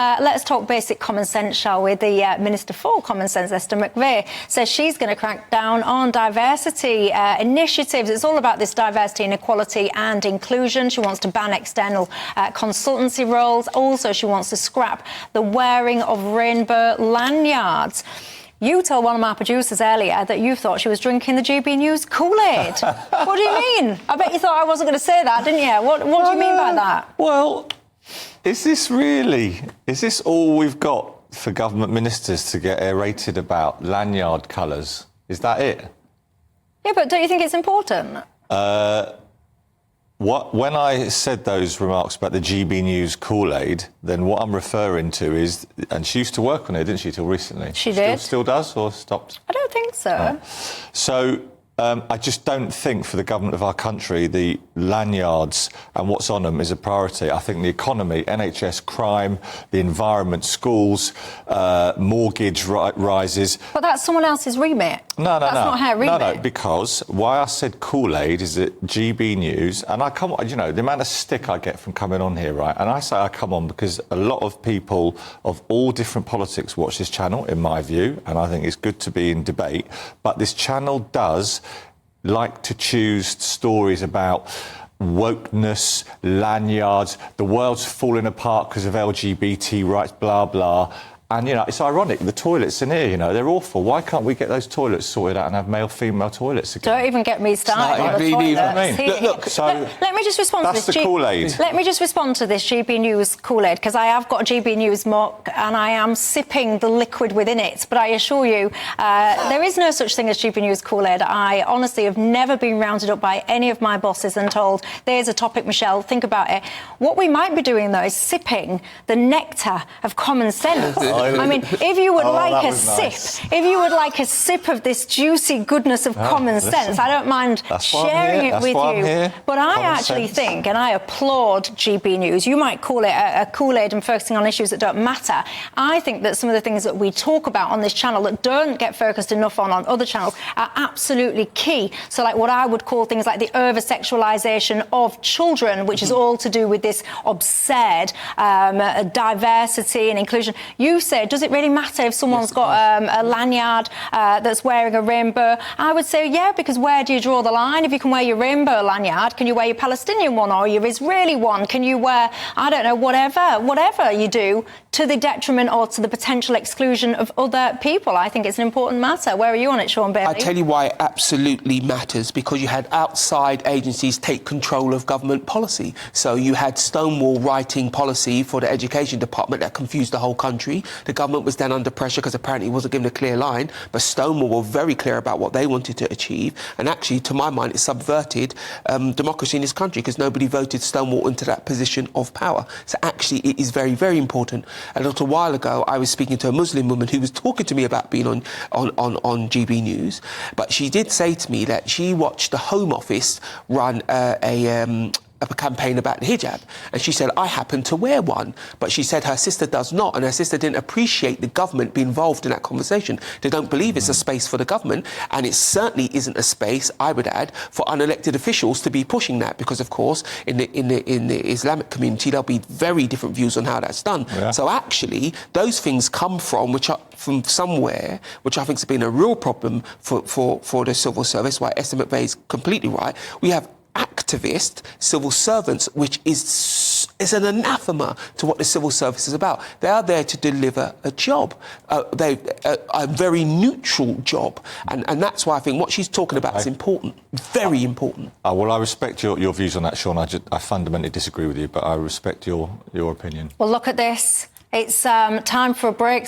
Let's talk basic common sense, shall we? The Minister for Common Sense, Esther Mcvey, says she's going to crack down on diversity initiatives. It's all about this diversity, inequality and inclusion. She wants to ban external consultancy roles. Also, she wants to scrap the wearing of rainbow lanyards. You told one of my producers earlier that you thought she was drinking the GBNews Kool-Aid. What do you mean? I bet you thought I wasn't going to say that, didn't you? What do you mean by that? Well, is this all we've ed for government ministers to get aerated about lanyard colours? Is that it? Yeah, but don't you think it's important? When I said those remarks about the GB News Kool-Aid, then what I'm referring to is, and she used to work on it, didn't she, till recently? She did. Still does, or stopped? I don't think so. Oh. So I just don't think for the government of our country the lanyards and what's on them is a priority. I think the economy, NHS, crime, the environment, schools, mortgage rises. But that's someone else's remit. That's not her remit. No, because why I said Kool-Aid is that GB News, and I come on, you know, the amount of stick I get from coming on here, right? And I say I come on because a lot of people of all different politics watch this channel, in my view, and I think it's good to be in debate. But this channel does like to choose stories about wokeness, lanyards, the world's falling apart because of LGBT rights, blah, blah. And, you know, it's ironic, the toilets in here, you know, they're awful. Why can't we get those toilets sorted out and have male-female toilets again? Don't even get me started on the toilets. I mean. Look, so let me just respond to this. That's the Kool-Aid. Let me just respond to this GB News Kool-Aid, because I have got a GB News mug and I am sipping the liquid within it. But I assure you, there is no such thing as GB News Kool-Aid. I honestly have never been rounded up by any of my bosses and told, there's a topic, Michelle, think about it. What we might be doing, though, is sipping the nectar of common sense. I mean, if you would like a sip, if you would like a sip of this juicy goodness of common sense, I don't mind sharing it with you. But I actually think, and I applaud GB News, you might call it a Kool-Aid and focusing on issues that don't matter. I think that some of the things that we talk about on this channel that don't get focused enough on other channels are absolutely key. So like what I would call things like the over-sexualisation of children, which is all to do with this absurd diversity and inclusion. You said, does it really matter if someone's got a lanyard that's wearing a rainbow? I would say, yeah, because where do you draw the line? If you can wear your rainbow lanyard, can you wear your Palestinian one or your Israeli one? Can you wear, I don't know, whatever you do to the detriment or to the potential exclusion of other people? I think it's an important matter. Where are you on it, Sean Bailey? I tell you why it absolutely matters, because you had outside agencies take control of government policy. So you had Stonewall writing policy for the education department that confused the whole country. The government was then under pressure because apparently it wasn't given a clear line, but Stonewall were very clear about what they wanted to achieve, and actually, to my mind, it subverted democracy in this country because nobody voted Stonewall into that position of power. So actually, it is very, very important. A little while ago, I was speaking to a Muslim woman who was talking to me about being on GB News, but she did say to me that she watched the Home Office run a campaign about the hijab, and she said, I happen to wear one, but she said her sister does not, and her sister didn't appreciate the government being involved in that conversation. They don't believe it's a space for the government, and it certainly isn't a space, I would add, for unelected officials to be pushing that, because of course in the Islamic community there'll be very different views on how that's done. Yeah. So actually those things come from somewhere, which I think has been a real problem for the civil service. Why Esther Mcvey is completely right. We have activist civil servants, which is an anathema to what the civil service is about. They are there to deliver a job, a very neutral job, and that's why I think what she's talking about is important, very important. Well, I respect your views on that, Sean. I fundamentally disagree with you, but I respect your opinion. Well, look at this. It's time for a break.